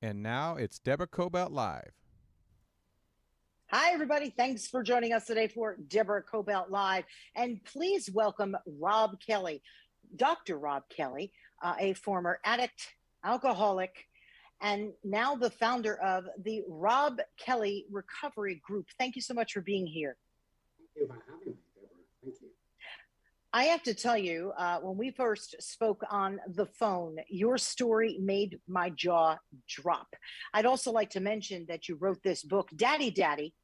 And now it's Deborah Kobylt Live. Hi, everybody. Thanks for joining us today for Deborah Kobylt Live. And please welcome Robb Kelly, Dr. Robb Kelly, a former addict, alcoholic, and now the founder of the Robb Kelly Recovery Group. Thank you so much for being here. Thank you for having me, Deborah. Thank you. I have to tell you, when we first spoke on the phone, your story made my jaw drop. I'd also like to mention that you wrote this book, Daddy, Daddy,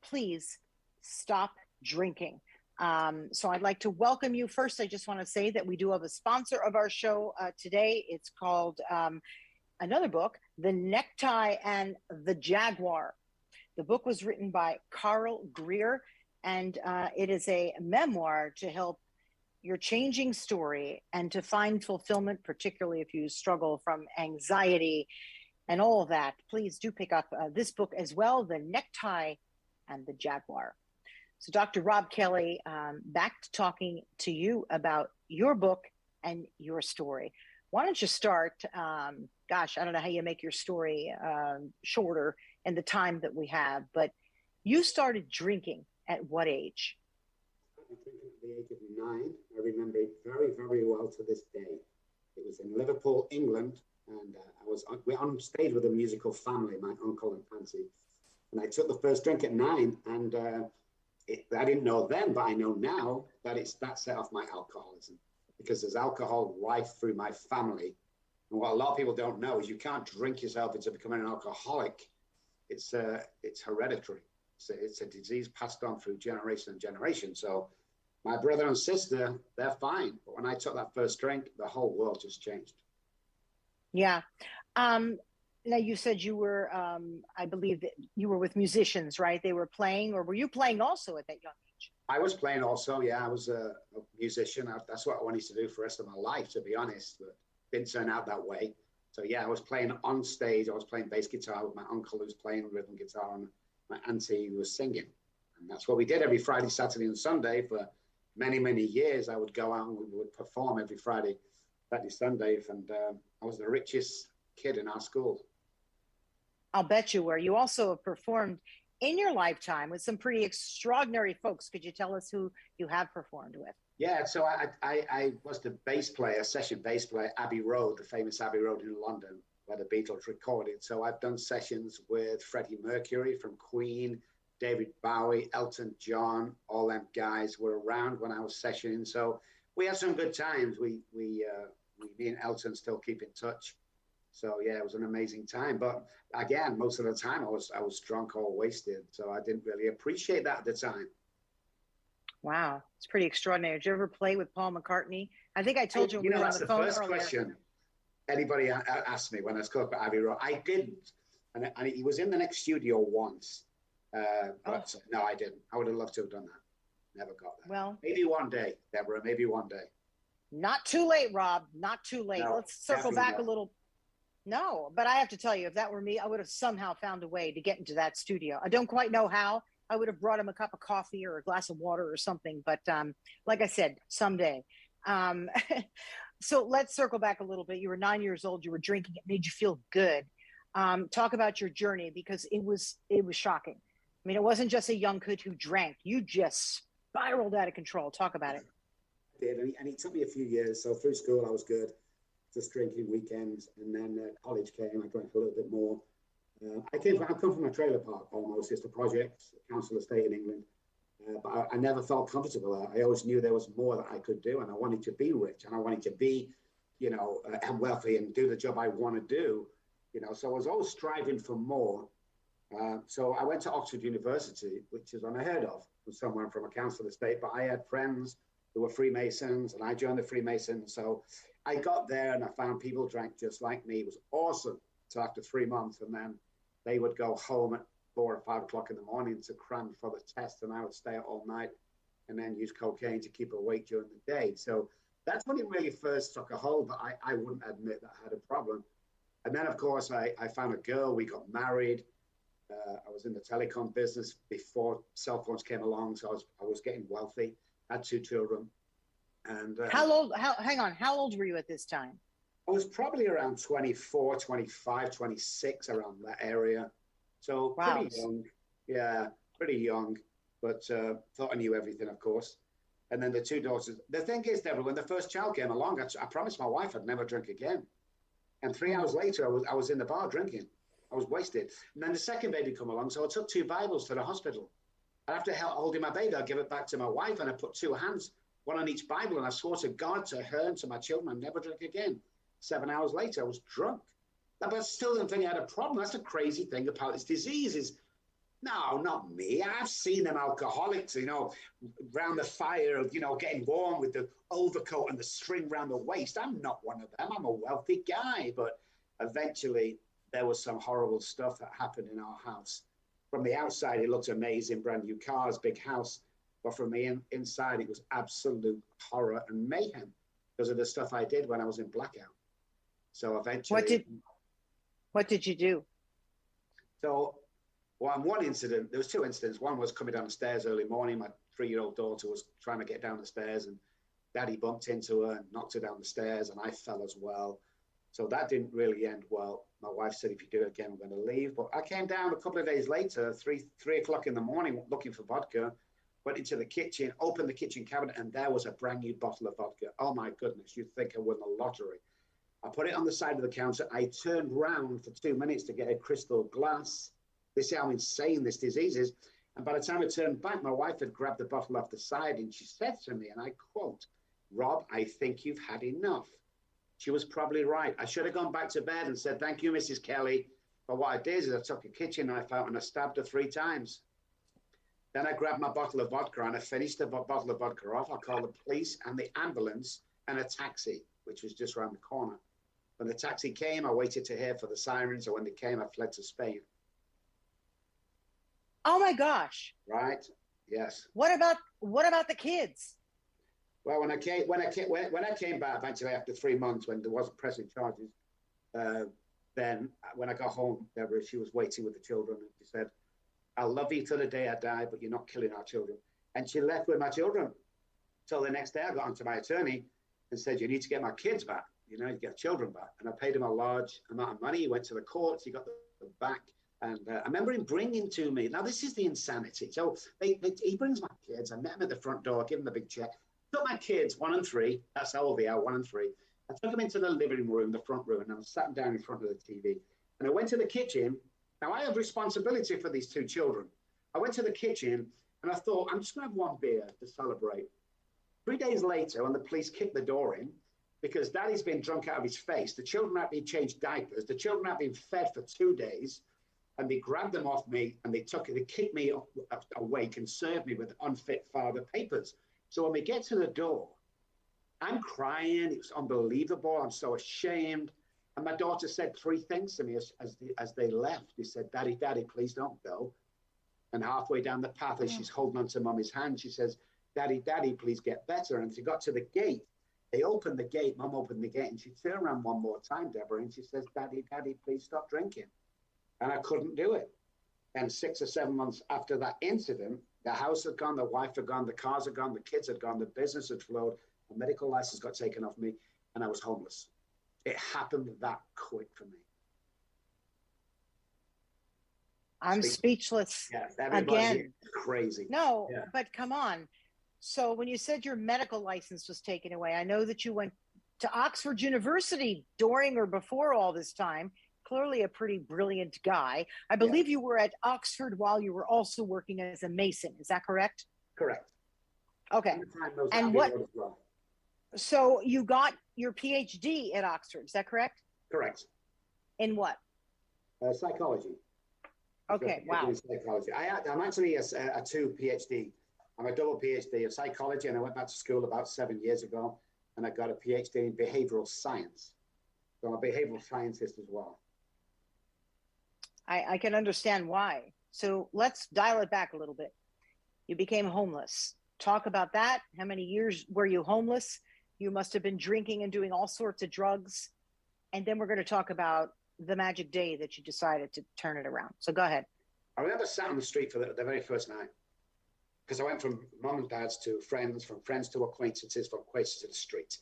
Please Stop Drinking. So I'd like to welcome you. First, I just want to say that we do have a sponsor of our show today. It's called another book, The Necktie and the Jaguar. The book was written by Carl Greer, and it is a memoir to help your changing story and to find fulfillment, particularly if you struggle from anxiety and all of that. Please do pick up this book as well, The Necktie and the Jaguar. So, Dr. Robb Kelly, back to talking to you about your book and your story. Why don't you start? Gosh, I don't know how you make your story shorter in the time that we have, but you started drinking at what age? Started drinking at the age of 9. I remember it very, very well to this day. It was in Liverpool, England, and we're on stage with a musical family, my uncle and auntie. And I took the first drink at 9, and I didn't know then, but I know now that set off my alcoholism, because there's alcohol rife through my family. And what a lot of people don't know is you can't drink yourself into becoming an alcoholic. It's hereditary. It's a disease passed on through generation and generation. So my brother and sister, they're fine. But when I took that first drink, the whole world just changed. Yeah. Now you said you were, I believe that you were with musicians, right? They were playing, or were you playing also at that young age? I was playing also, yeah. I was a musician. That's what I wanted to do for the rest of my life, to be honest. But didn't turn out that way. So yeah, I was playing on stage. I was playing bass guitar with my uncle who was playing rhythm guitar, and my auntie who was singing. And that's what we did every Friday, Saturday, and Sunday for many, many years. I would go out and we would perform every Friday, Saturday, Sunday. And I was the richest kid in our school. I'll bet you were. You also have performed in your lifetime with some pretty extraordinary folks. Could you tell us who you have performed with? Yeah, so I was the bass player, session bass player, Abbey Road, the famous Abbey Road in London, where the Beatles recorded. So I've done sessions with Freddie Mercury from Queen, David Bowie, Elton John, all them guys were around when I was sessioning. So we had some good times. Me and Elton still keep in touch. So yeah, it was an amazing time. But again, most of the time I was drunk or wasted, so I didn't really appreciate that at the time. Wow, it's pretty extraordinary. Did you ever play with Paul McCartney? I think I told you when we were on That's the the phone first earlier. question anybody asked me when I spoke about Abbey Road. I didn't, and he was in the next studio once, Oh, but no, I didn't. I would have loved to have done that. Never got that. well, Maybe one day, Deborah. Maybe one day. not too late, Rob. Not too late. No, Let's circle definitely back a not. little. No, but I have to tell you, if that were me, I would have somehow found a way to get into that studio. I don't quite know how. I would have brought him a cup of coffee or a glass of water or something. But like I said, someday. Um, so let's circle back a little bit. You were 9 years old. You were drinking. It made you feel good. Talk about your journey because it was shocking. I mean, it wasn't just a young kid who drank. You just spiraled out of control. Talk about it. I did, and he took me a few years. So through school, I was good, just drinking weekends, and then college came. I drank a little bit more. I come from a trailer park almost. It's a project, a council estate in England. But I never felt comfortable. I always knew there was more that I could do, and I wanted to be rich, and I wanted to be, wealthy and do the job I want to do. So I was always striving for more. So I went to Oxford University, which is unheard of for someone from a council estate. But I had friends who were Freemasons, and I joined the Freemasons. So I got there, and I found people drank just like me. It was awesome. So after 3 months, and then they would go home at 4 or 5 o'clock in the morning to cram for the test, and I would stay up all night and then use cocaine to keep awake during the day. So that's when it really first took a hold, but I wouldn't admit that I had a problem. And then, of course, I found a girl. We got married. I was in the telecom business before cell phones came along, so I was getting wealthy. Had 2 children, and How old? Hang on. How old were you at this time? I was probably around 24, 25, 26, around that area. So Wow. pretty young. Yeah, pretty young. But thought I knew everything, of course. And then the two daughters. The thing is, Deborah, when the first child came along, I promised my wife I'd never drink again. And 3 hours later, I was in the bar drinking. I was wasted. And then the second baby come along, so I took 2 Bibles to the hospital. And after holding my baby, I give it back to my wife, and I put 2 hands, one on each Bible, and I swore to God, to her, and to my children, I'd never drink again. 7 hours later, I was drunk. But I still don't think I had a problem. That's the crazy thing about this disease is, no, not me. I've seen them alcoholics, round the fire, getting warm with the overcoat and the string round the waist. I'm not one of them. I'm a wealthy guy. But eventually, there was some horrible stuff that happened in our house. From the outside, it looked amazing, brand new cars, big house. But from the inside, it was absolute horror and mayhem because of the stuff I did when I was in blackout. So eventually... What did you do? So... Well, on one incident, there was 2 incidents. One was coming down the stairs early morning. My 3-year-old daughter was trying to get down the stairs, and Daddy bumped into her and knocked her down the stairs, and I fell as well. So that didn't really end well. My wife said, if you do it again, we're going to leave. But I came down a couple of days later, 3 o'clock in the morning, looking for vodka, went into the kitchen, opened the kitchen cabinet, and there was a brand new bottle of vodka. Oh, my goodness, you'd think I won the lottery. I put it on the side of the counter. I turned round for 2 minutes to get a crystal glass. This is how insane this disease is. And by the time I turned back, my wife had grabbed the bottle off the side and she said to me, and I quote, "Rob, I think you've had enough." She was probably right. I should have gone back to bed and said, "Thank you, Mrs. Kelly." But what I did is I took a kitchen knife out and I stabbed her 3 times. Then I grabbed my bottle of vodka and I finished the bottle of vodka off. I called the police and the ambulance and a taxi, which was just around the corner. When the taxi came, I waited to hear for the sirens. And when they came, I fled to Spain. Oh my gosh! Right? Yes. What about the kids? Well, when I came back eventually after 3 months, when there wasn't pressing charges, then when I got home, Deborah, she was waiting with the children, and she said, "I'll love you till the day I die, but you're not killing our children." And she left with my children. So the next day, I got onto my attorney and said, "You need to get my kids back. You get children back." And I paid him a large amount of money. He went to the courts. He got them back. And I remember him bringing to me, now this is the insanity. So he brings my kids. I met him at the front door, give him a big check. Took my kids, 1 and 3, that's how old they are, 1 and 3. I took them into the living room, the front room, and I sat them down in front of the TV. And I went to the kitchen. Now I have responsibility for these 2 children. I went to the kitchen and I thought, I'm just gonna have 1 beer to celebrate. 3 days later, when the police kicked the door in, because Daddy's been drunk out of his face, the children had been changed diapers, the children had been fed for 2 days, and they grabbed them off me and they kicked me awake and served me with unfit father papers. So when we get to the door, I'm crying. It was unbelievable. I'm so ashamed. And my daughter said 3 things to me as they left. She said, "Daddy, Daddy, please don't go." And halfway down the path, as she's holding onto Mummy's hand, she says, "Daddy, Daddy, please get better." And she got to the gate. They opened the gate. Mum opened the gate and she turned around 1 more time, Deborah, and she says, "Daddy, Daddy, please stop drinking." And I couldn't do it. And 6 or 7 months after that incident, the house had gone, the wife had gone, the cars had gone, the kids had gone, the business had flowed, the medical license got taken off me, and I was homeless. It happened that quick for me. I'm speechless. Yeah, again. Crazy. No, yeah. But come on. So when you said your medical license was taken away, I know that you went to Oxford University during or before all this time. Clearly a pretty brilliant guy. I believe you were at Oxford while you were also working as a Mason. Is that correct? Correct. Okay. And what? So you got your PhD at Oxford. Is that correct? Correct. In what? Psychology. Okay. Wow. Psychology. I'm actually a 2 PhD. I'm a double PhD of psychology, and I went back to school about 7 years ago, and I got a PhD in behavioral science. So I'm a behavioral scientist as well. I can understand why. So let's dial it back a little bit. You became homeless. Talk about that. How many years were you homeless? You must have been drinking and doing all sorts of drugs. And then we're going to talk about the magic day that you decided to turn it around. So go ahead. I remember sat on the street for the very first night, because I went from mom and dad's to friends, from friends to acquaintances, from acquaintances to the street.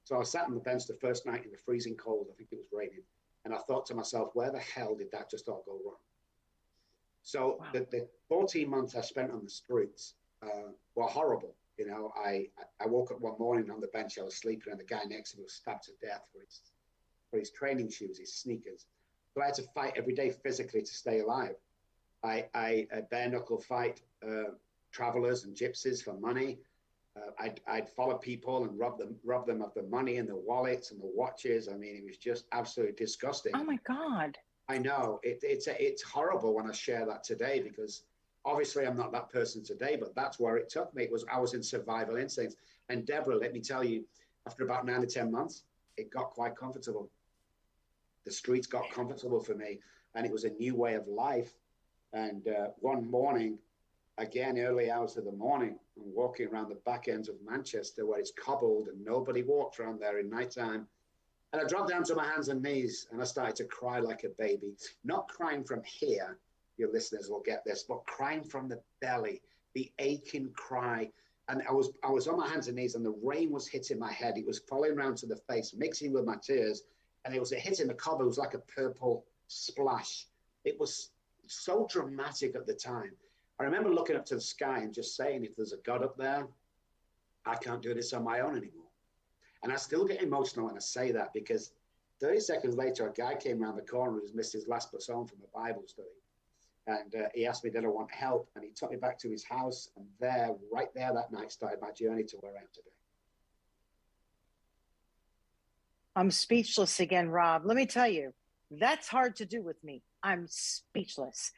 So I sat on the bench the first night in the freezing cold. I think it was raining. And I thought to myself, where the hell did that just all go wrong? So wow. the 14 months I spent on the streets were horrible. You know, I woke up one morning on the bench, I was sleeping, and the guy next to me was stabbed to death for his training shoes, his sneakers. So I had to fight every day physically to stay alive. I bare knuckle fight travelers and gypsies for money. I'd follow people and rob them of the money and the wallets and the watches. I mean, it was just absolutely disgusting. Oh my God. I know it's horrible when I share that today, because obviously I'm not that person today, but that's where it took me. I was in survival instincts. And Deborah, let me tell you, after about 9 to 10 months, it got quite comfortable. The streets got comfortable for me, and it was a new way of life. And one morning, again, early hours of the morning, I'm walking around the back ends of Manchester where it's cobbled and nobody walks around there in nighttime. And I dropped down to my hands and knees and I started to cry like a baby. Not crying from here, your listeners will get this, but crying from the belly, the aching cry. And I was on my hands and knees, and the rain was hitting my head. It was falling around to the face, mixing with my tears. And it was hitting the cobble. It was like a purple splash. It was so dramatic at the time. I remember looking up to the sky and just saying, if there's a God up there, I can't do this on my own anymore. And I still get emotional when I say that, because 30 seconds later, a guy came around the corner who's missed his last bus home from a Bible study. And he asked me, did I want help? And he took me back to his house. And right there that night, started my journey to where I am today. I'm speechless again, Robb. Let me tell you, that's hard to do with me. I'm speechless.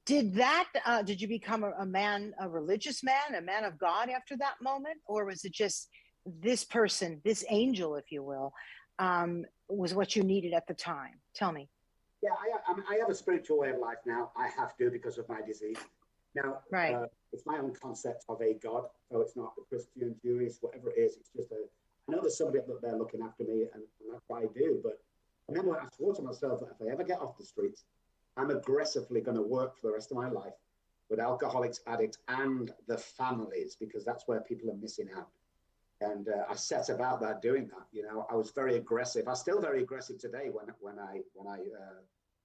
Did you become a religious man, a man of God after that moment? Or was it just this person, this angel, if you will, was what you needed at the time? Tell me. Yeah, I have a spiritual way of life now. I have to, because of my disease. Now, right. It's my own concept of a God. So it's not the Christian, Jewish, whatever it is. It's just I know there's somebody up there looking after me, and that's what I do. But I remember I swore to myself that if I ever get off the streets, I'm aggressively going to work for the rest of my life with alcoholics, addicts, and the families, because that's where people are missing out. And I set about that, doing that. You know, I was very aggressive. I'm still very aggressive today when I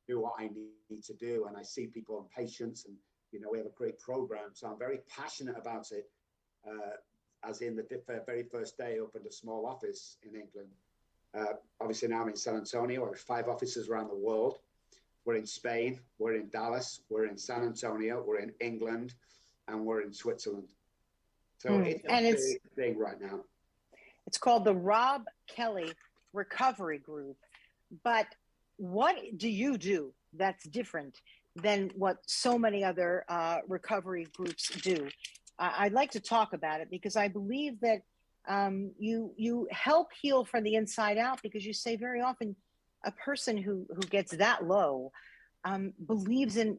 do what I need to do, and I see people on patients, and you know, we have a great program. So I'm very passionate about it. As in the very first day, I opened a small office in England. Obviously now I'm in San Antonio. I have 5 offices around the world. We're in Spain, we're in Dallas, we're in San Antonio, we're in England, and we're in Switzerland. So it's a big thing right now. It's called the Robb Kelly Recovery Group. But what do you do that's different than what so many other recovery groups do? I'd like to talk about it, because I believe that you help heal from the inside out, because you say very often a person who gets that low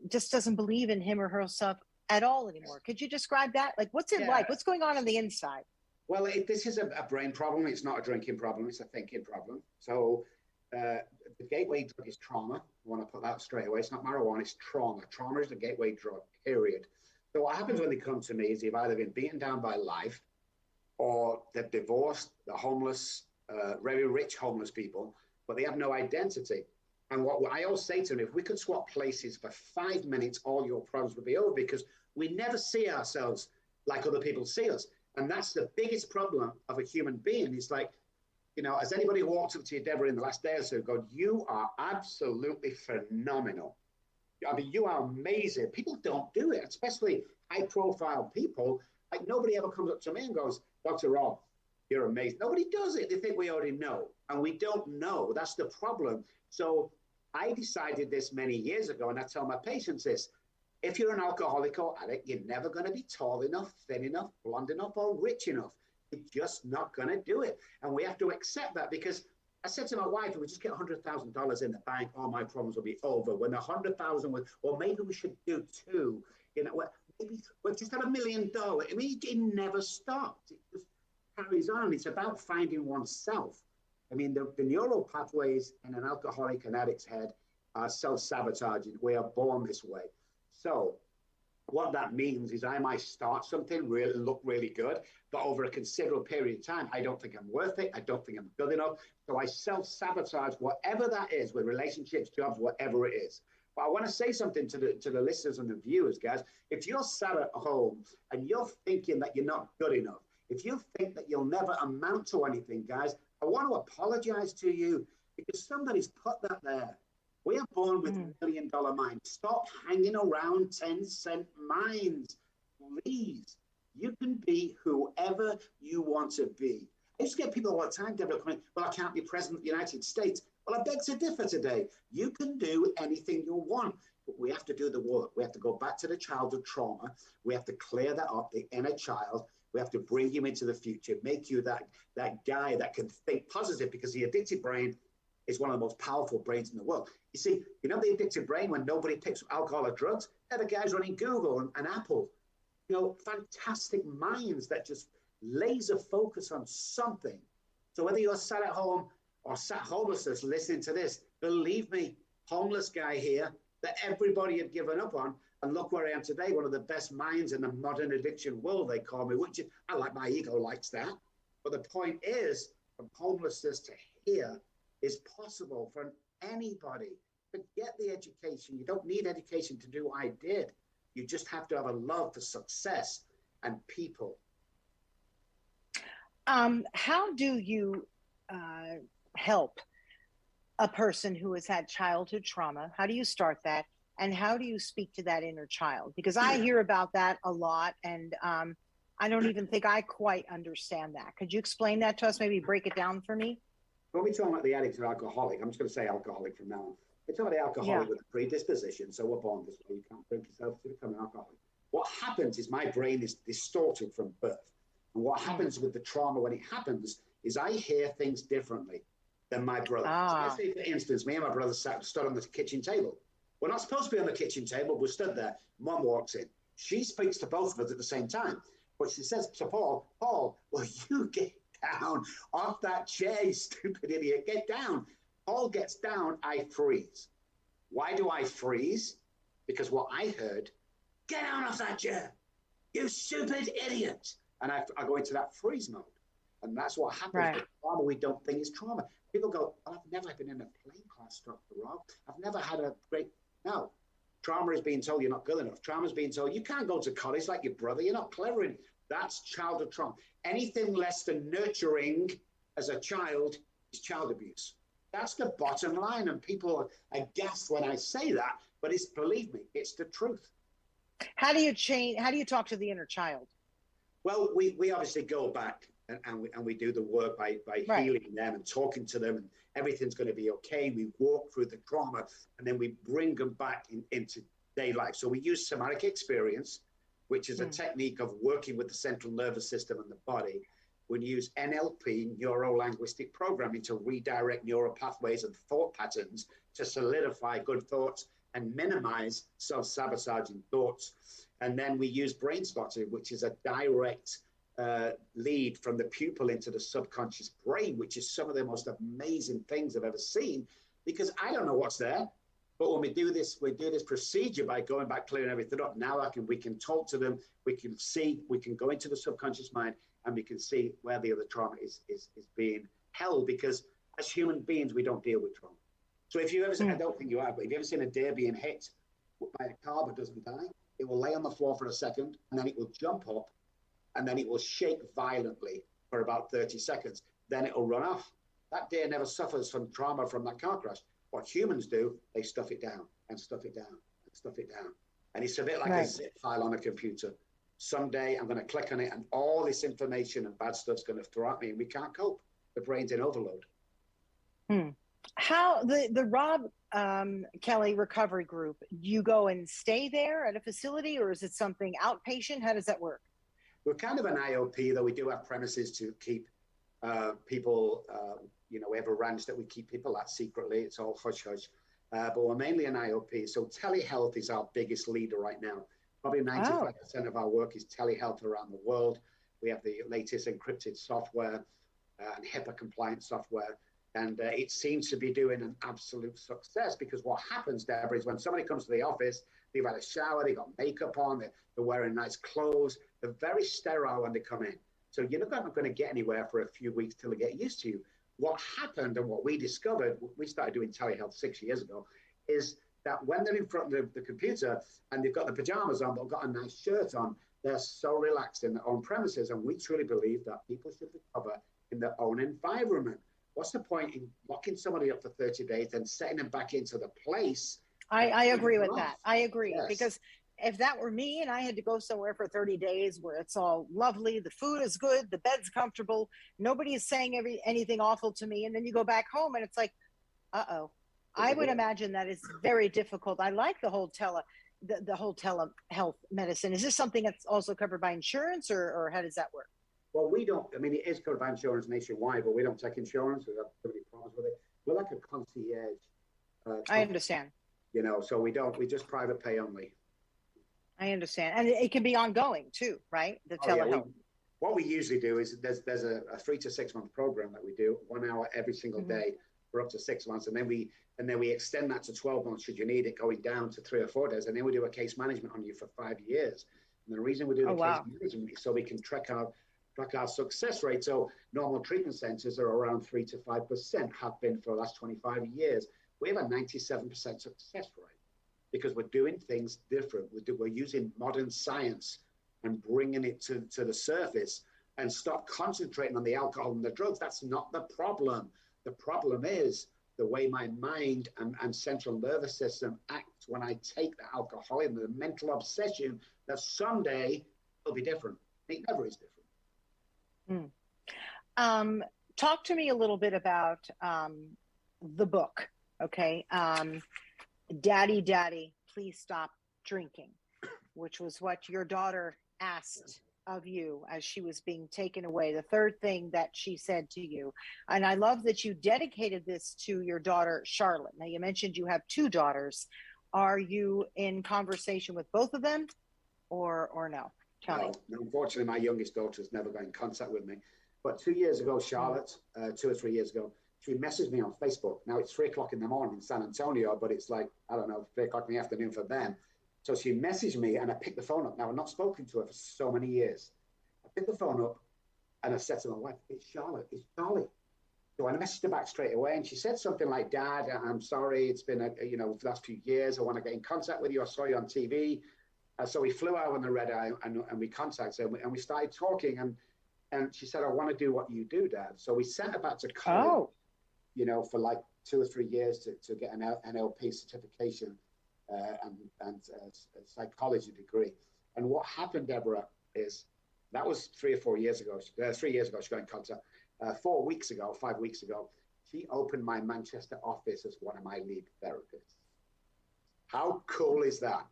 just doesn't believe in him or herself at all anymore. Could you describe that? Like, what's it like? What's going on the inside? Well, this is a brain problem. It's not a drinking problem. It's a thinking problem. So the gateway drug is trauma. I want to put that straight away. It's not marijuana. It's trauma. Trauma is the gateway drug, period. So what happens when they come to me is they've either been beaten down by life, or they're divorced, they're homeless, very rich homeless people, but they have no identity. And what I always say to them, if we could swap places for 5 minutes, all your problems would be over, because we never see ourselves like other people see us. And that's the biggest problem of a human being. It's like, you know, has anybody walked up to you, Deborah, in the last day or so, go, you are absolutely phenomenal. I mean, you are amazing. People don't do it, especially high-profile people. Like, nobody ever comes up to me and goes, Dr. Robb, you're amazing. Nobody does it. They think we already know, and we don't know. That's the problem. So I decided this many years ago, and I tell my patients this: if you're an alcoholic or addict, you're never going to be tall enough, thin enough, blonde enough, or rich enough. You're just not going to do it. And we have to accept that, because I said to my wife, if we just get $100,000 in the bank, all my problems will be over. When 100,000 was, or maybe we should do 2, you know, maybe we've just had $1 million. I mean, it never stops. It just carries on. It's about finding oneself. I mean, the neural pathways in an alcoholic and addict's head are self-sabotaging. We are born this way. So What that means is I might start something, really look really good, but over a considerable period of time, I don't think I'm worth it. I don't think I'm good enough. So I self-sabotage whatever that is, with relationships, jobs, whatever it is. But I want to say something to the listeners and the viewers, guys. If you're sat at home and you're thinking that you're not good enough, if you think that you'll never amount to anything, guys, I want to apologize to you because somebody's put that there. We are born with $1 million minds. Stop hanging around 10-cent minds, please. You can be whoever you want to be. I used to get people all the time, Deborah, coming, well, I can't be president of the United States. Well, I beg to differ today. You can do anything you want, but we have to do the work. We have to go back to the childhood trauma. We have to clear that up, the inner child. We have to bring you into the future, make you that guy that can think positive, because the addicted brain is one of the most powerful brains in the world. You see, you know the addicted brain when nobody picks alcohol or drugs? They're the guys running Google and Apple. You know, fantastic minds that just laser focus on something. So whether you're sat at home or sat homeless listening to this, believe me, homeless guy here that everybody had given up on, and look where I am today, one of the best minds in the modern addiction world, they call me, which I like, my ego likes that. But the point is, from homelessness to here is possible for anybody. Forget the education. You don't need education to do what I did. You just have to have a love for success and people. How do you help a person who has had childhood trauma? How do you start that? And how do you speak to that inner child? Because I hear about that a lot, and I don't even think I quite understand that. Could you explain that to us? Maybe break it down for me? When we talk about the addict or alcoholic, I'm just going to say alcoholic from now on. We're talking about the alcoholic with a predisposition, so we're born this way. You can't drink yourself to become an alcoholic. What happens is my brain is distorted from birth. And what happens with the trauma when it happens is I hear things differently than my brother. So let's say, for instance, me and my brother stood on the kitchen table. We're not supposed to be on the kitchen table. We're stood there. Mom walks in. She speaks to both of us at the same time. But she says to Paul, will you get down off that chair, you stupid idiot? Get down. Paul gets down. I freeze. Why do I freeze? Because what I heard, get down off that chair, you stupid idiot. And I go into that freeze mode. And that's what happens. Right. With trauma we don't think is trauma. People go, oh, I've never been in a plane class, Dr. Robb. I've never had a great... No. Trauma is being told you're not good enough. Trauma is being told you can't go to college like your brother. You're not clever enough. That's childhood trauma. Anything less than nurturing as a child is child abuse. That's the bottom line. And people are aghast when I say that, but it's, believe me, it's the truth. How do you change? How do you talk to the inner child? Well, we obviously go back and we do the work by right. healing them and talking to them, and everything's going to be okay. We walk through the trauma and then we bring them back into day life. So we use somatic experience, which is a technique of working with the central nervous system and the body. We use NLP, neuro-linguistic programming, to redirect neural pathways and thought patterns to solidify good thoughts and minimize self-sabotaging thoughts. And then we use brain spotting, which is a direct lead from the pupil into the subconscious brain, which is some of the most amazing things I've ever seen, because I don't know what's there. But when we do this procedure by going back, clearing everything up, now we can talk to them, we can see, we can go into the subconscious mind, and we can see where the other trauma is being held, because as human beings, we don't deal with trauma. So if you ever seen, I don't think you have, but if you ever seen a deer being hit by a car but doesn't die, it will lay on the floor for a second, and then it will jump up, and then it will shake violently for about 30 seconds. Then it will run off. That deer never suffers from trauma from that car crash. What humans do, they stuff it down and stuff it down and stuff it down. And it's a bit like a zip file on a computer. Someday I'm going to click on it and all this information and bad stuff's going to throw at me and we can't cope. The brain's in overload. How the Robb Kelly Recovery Group, you go and stay there at a facility, or is it something outpatient? How does that work? We're kind of an IOP, though we do have premises to keep people, we have a ranch that we keep people at secretly. It's all hush-hush. But we're mainly an IOP. So telehealth is our biggest leader right now. Probably 95% of our work is telehealth around the world. We have the latest encrypted software and HIPAA compliant software. And it seems to be doing an absolute success, because what happens, Deborah, is when somebody comes to the office, they've had a shower, they've got makeup on, they're wearing nice clothes, they're very sterile when they come in. So you're not going to get anywhere for a few weeks till they get used to you. What happened, and what we discovered, we started doing telehealth 6 years ago, is that when they're in front of the computer and they've got the pajamas on, but got a nice shirt on, they're so relaxed in their own premises. And we truly believe that people should recover in their own environment. What's the point in locking somebody up for 30 days and setting them back into the place? I agree with that. I agree. Yes. Because if that were me and I had to go somewhere for 30 days where it's all lovely, the food is good, the bed's comfortable, nobody is saying anything awful to me, and then you go back home and it's like, uh-oh. I would imagine that is very difficult. I like the whole telehealth medicine. Is this something that's also covered by insurance, or how does that work? Well, we don't, I mean, it is covered by insurance nationwide, but we don't take insurance. We have too many problems with it. We're like a concierge. I understand. You know, so we just private pay only. I understand. And it can be ongoing too, right? The telehealth. Yeah, what we usually do is there's a 3 to 6 month program that we do, 1 hour every single day for up to 6 months. And then we extend that to 12 months should you need it, going down to 3 or 4 days. And then we do a case management on you for 5 years. And the reason we do the case management is so we can track our success rate. So normal treatment centers are around 3 to 5%, have been for the last 25 years. We have a 97% success rate because we're doing things different. We're using modern science and bringing it to the surface, and stop concentrating on the alcohol and the drugs. That's not the problem. The problem is the way my mind and central nervous system acts when I take the alcohol and the mental obsession that someday it'll be different. It never is different. Talk to me a little bit about the book, okay? Daddy, Please Stop Drinking, which was what your daughter asked of you as she was being taken away, the third thing that she said to you. And I love that you dedicated this to your daughter, Charlotte. Now, you mentioned you have 2 daughters. Are you in conversation with both of them or no? Tell me. No, unfortunately, my youngest daughter's never got in contact with me. But 2 years ago, Charlotte, 2 or 3 years ago, she messaged me on Facebook. Now, it's 3 o'clock in the morning in San Antonio, but it's like, I don't know, 3 o'clock in the afternoon for them. So she messaged me and I picked the phone up. Now, I've not spoken to her for so many years. I picked the phone up and I said to my wife, it's Charlotte, it's Charlie. So I messaged her back straight away and she said something like, Dad, I'm sorry. It's been, for the last few years. I want to get in contact with you. I saw you on TV. So we flew out on the red eye and we contacted her and we started talking. And she said, I want to do what you do, Dad. So we sent her back to college, for like 2 or 3 years to get an NLP certification. And a psychology degree. And what happened, Deborah, is that was 3 or 4 years ago. 3 years ago, she got in contact. 5 weeks ago, she opened my Manchester office as one of my lead therapists. How cool is that?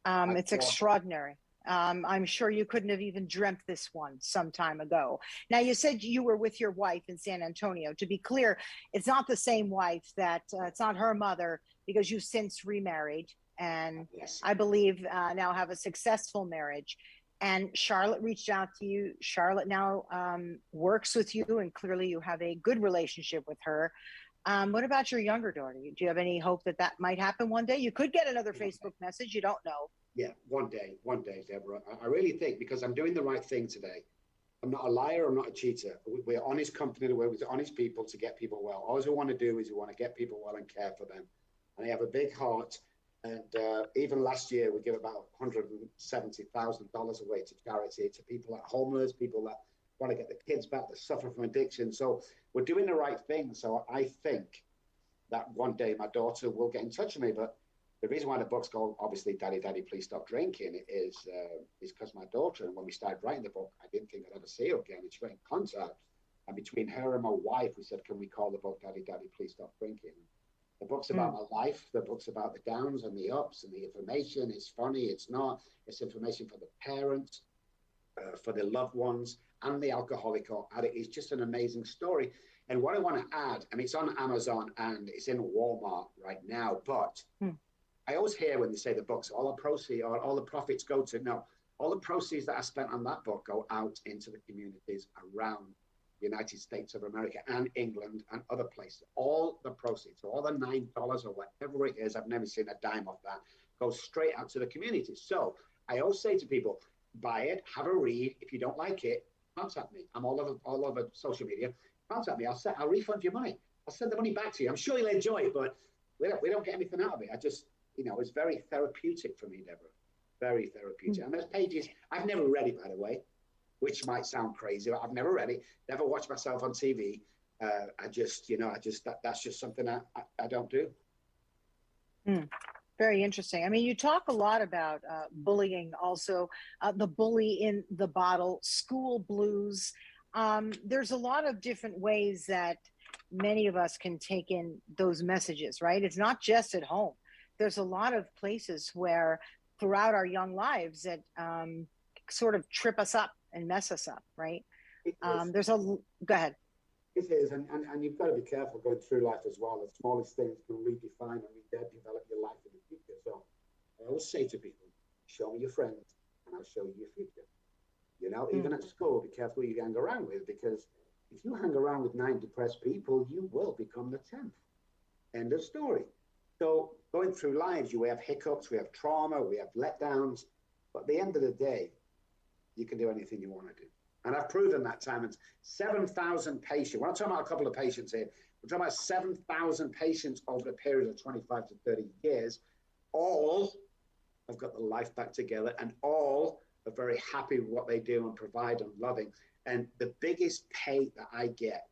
It's extraordinary. I'm sure you couldn't have even dreamt this one some time ago. Now, you said you were with your wife in San Antonio. To be clear, it's not the same wife it's not her mother, because you've since remarried and yes. I believe now have a successful marriage. And Charlotte reached out to you. Charlotte now works with you, and clearly you have a good relationship with her. What about your younger daughter? Do you have any hope that might happen one day? You could get another Facebook message. You don't know. Yeah, one day, Deborah. I really think, because I'm doing the right thing today. I'm not a liar. I'm not a cheater. We're an honest company. We're with honest people to get people well. All we want to do is we want to get people well and care for them. And I have a big heart. And even last year, we give about $170,000 away to charity, to people that are homeless, people that want to get the kids back that suffer from addiction. So we're doing the right thing. So I think that one day my daughter will get in touch with me. But the reason why the book's called, obviously, Daddy, Please Stop Drinking, is because my daughter, and when we started writing the book, I didn't think I'd ever see her again. And she got in contact. And between her and my wife, we said, can we call the book Daddy, Please Stop Drinking? The book's about my life. The book's about the downs and the ups and the information. It's funny, it's not. It's information for the parents, for the loved ones, and the alcoholic or addict. It's just an amazing story. And what I want to add, I mean, it's on Amazon and it's in Walmart right now, but I always hear when they say the books, all the proceeds or all the profits go to, no, all the proceeds that I spent on that book go out into the communities around United States of America and England and other places. All the proceeds, all the $9 or whatever it is, I've never seen a dime of that, goes straight out to the community. So I always say to people, buy it, have a read. If you don't like it, contact me. I'm all over social media. Contact me. I'll refund your money. I'll send the money back to you. I'm sure you'll enjoy it, but we don't get anything out of it. I just, it's very therapeutic for me, Deborah. Very therapeutic. And there's pages, I've never read it, by the way, which might sound crazy. I've never read it, never watched myself on TV. That's just something I don't do. Very interesting. I mean, you talk a lot about bullying, also the bully in the bottle, school blues. There's a lot of different ways that many of us can take in those messages, right? It's not just at home. There's a lot of places where throughout our young lives that sort of trip us up and mess us up, right? Go ahead. It is, and you've got to be careful going through life as well. The smallest things can redefine and redevelop your life in the future. So I always say to people, show me your friends and I'll show you your future. Even at school, be careful who you hang around with, because if you hang around with 9 depressed people, you will become the 10th. End of story. So going through lives, we have hiccups, we have trauma, we have letdowns, but at the end of the day, you can do anything you want to do. And I've proven that time. And 7,000 patients, we're not talking about a couple of patients here, we're talking about 7,000 patients over a period of 25 to 30 years, all have got the life back together and all are very happy with what they do and provide and loving. And the biggest pay that I get,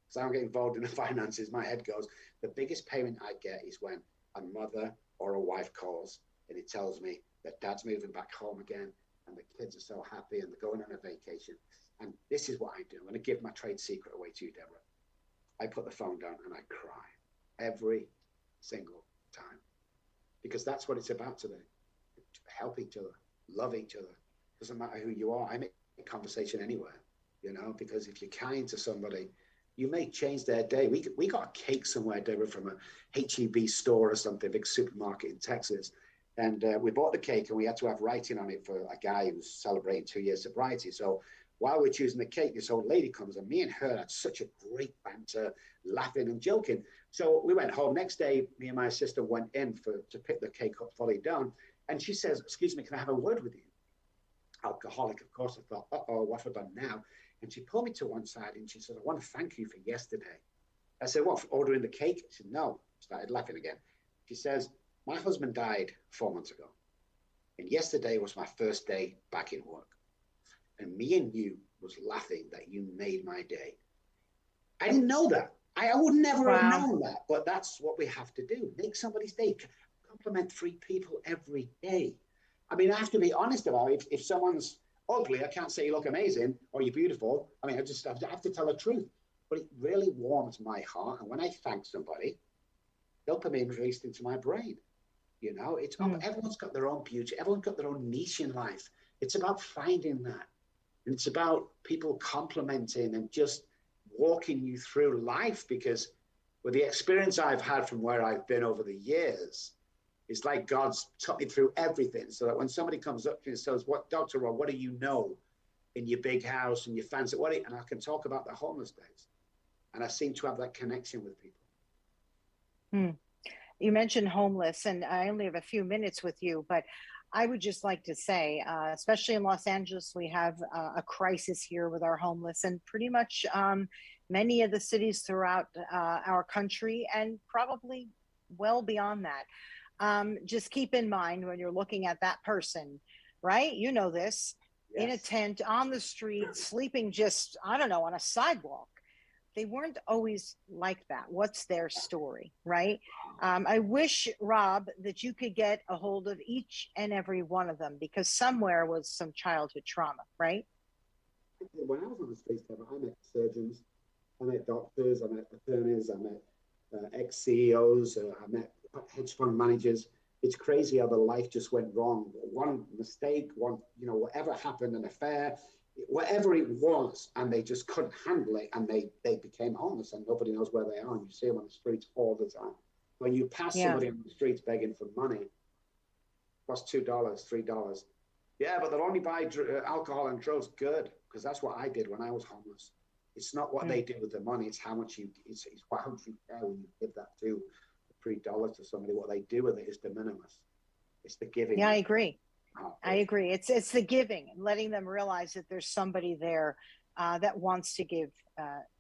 because I don't get involved in the finances, my head goes, the biggest payment I get is when a mother or a wife calls and it tells me that dad's moving back home again and the kids are so happy and they're going on a vacation. And this is what I do. I'm going to give my trade secret away to you, Deborah. I put the phone down and I cry every single time, because that's what it's about today. Help each other, love each other. Doesn't matter who you are. I make conversation anywhere, because if you're kind to somebody, you may change their day. We got a cake somewhere, Deborah, from a H-E-B store or something, big supermarket in Texas. And we bought the cake and we had to have writing on it for a guy who was celebrating 2 years sobriety. So while we're choosing the cake, this old lady comes and me and her had such a great banter, laughing and joking. So we went home. Next day, me and my assistant went in to pick the cake up fully done. And she says, "Excuse me, can I have a word with you?" Alcoholic, of course. I thought, uh-oh, what have I done now? And she pulled me to one side and she said, "I want to thank you for yesterday." I said, "What, for ordering the cake?" She said, "No." Started laughing again. She says, "My husband died 4 months ago. And yesterday was my first day back in work. And me and you was laughing that you made my day." I didn't know that. I would never have known that. But that's what we have to do. Make somebody's day. Compliment 3 people every day. I mean, I have to be honest about it. If someone's ugly, I can't say you look amazing or you're beautiful. I mean, I have to tell the truth. But it really warms my heart. And when I thank somebody, dopamine is released into my brain. It's everyone's got their own beauty. Everyone's got their own niche in life. It's about finding that. And it's about people complimenting and just walking you through life, because with the experience I've had from where I've been over the years, it's like God's took me through everything, so that when somebody comes up to you and says, "What, Dr. Robb, what do you know in your big house and your fancy?" And I can talk about the homeless days. And I seem to have that connection with people. You mentioned homeless, and I only have a few minutes with you, but I would just like to say, especially in Los Angeles, we have a crisis here with our homeless, and pretty much many of the cities throughout our country, and probably well beyond that. Just keep in mind when you're looking at that person, right? You know this, yes, in a tent, on the street, sleeping just, I don't know, on a sidewalk. They weren't always like that. What's their story, right? I wish, Robb, that you could get a hold of each and every one of them, because somewhere was some childhood trauma, right? When I was on the streets, I met surgeons, I met doctors, I met attorneys, I met ex-CEOs, I met hedge fund managers. It's crazy how the life just went wrong. One mistake, whatever happened, an affair, whatever it was, and they just couldn't handle it, and they became homeless, and nobody knows where they are. And you see them on the streets all the time. When you pass somebody on the streets begging for money, costs $2, $3. Yeah, but they'll only buy alcohol and drugs. Good, because that's what I did when I was homeless. It's not what they do with the money. It's how much it's how much you care when you give that to $3 to somebody. What they do with it is de minimis. It's the giving. Yeah, I agree. I agree. It's the giving and letting them realize that there's somebody there that wants to give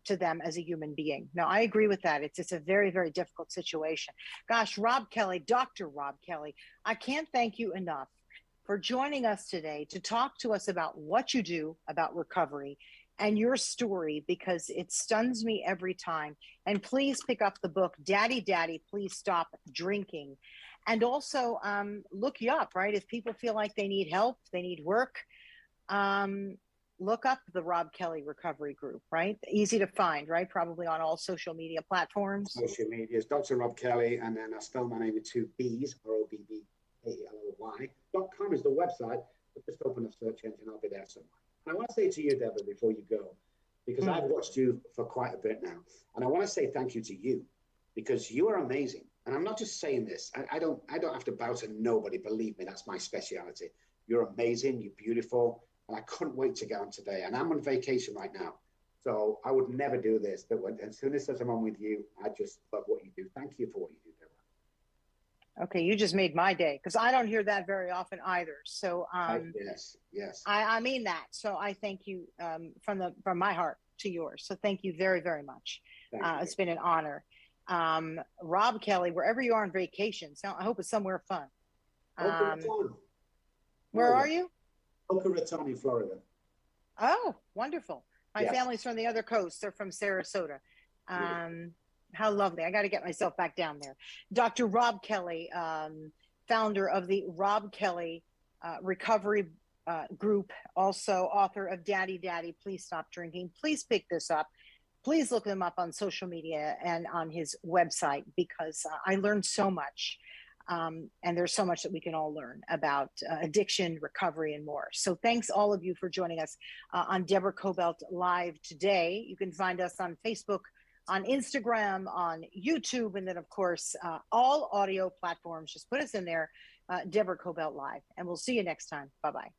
to them as a human being. No, I agree with that. It's a very, very difficult situation. Gosh, Robb Kelly, Dr. Robb Kelly, I can't thank you enough for joining us today to talk to us about what you do about recovery and your story, because it stuns me every time. And please pick up the book, Daddy, Daddy, Please Stop Drinking. And also look you up, right? If people feel like they need help, they need work, look up the Robb Kelly Recovery Group, right? Easy to find, right? Probably on all social media platforms. Social media is Dr. Robb Kelly, and then I spell my name with two B's, ROBBKELLY.com is the website, but just open a search engine, I'll be there somewhere. And I want to say to you, Deborah, before you go, because I've watched you for quite a bit now, and I want to say thank you to you, because you are amazing. And I'm not just saying this. I don't have to bow to nobody. Believe me, that's my speciality. You're amazing. You're beautiful. And I couldn't wait to get on today. And I'm on vacation right now. So I would never do this. But as soon as I'm on with you, I just love what you do. Thank you for what you do, Deborah. Okay, you just made my day, because I don't hear that very often either. So yes. I mean that. So I thank you from my heart to yours. So thank you very, very much. It's been an honor. Robb Kelly, wherever you are on vacation, so I hope it's somewhere fun. Where are you? Boca Raton, Florida. Oh, wonderful. My family's from the other coast. They're from Sarasota. How lovely. I got to get myself back down there. Dr. Robb Kelly, founder of the Robb Kelly Recovery Group, also author of Daddy, Daddy, Please Stop Drinking. Please pick this up. Please look them up on social media and on his website, because I learned so much. And there's so much that we can all learn about addiction, recovery, and more. So thanks all of you for joining us on Deborah Kobylt Live today. You can find us on Facebook, on Instagram, on YouTube, and then, of course, all audio platforms. Just put us in there, Deborah Kobylt Live. And we'll see you next time. Bye-bye.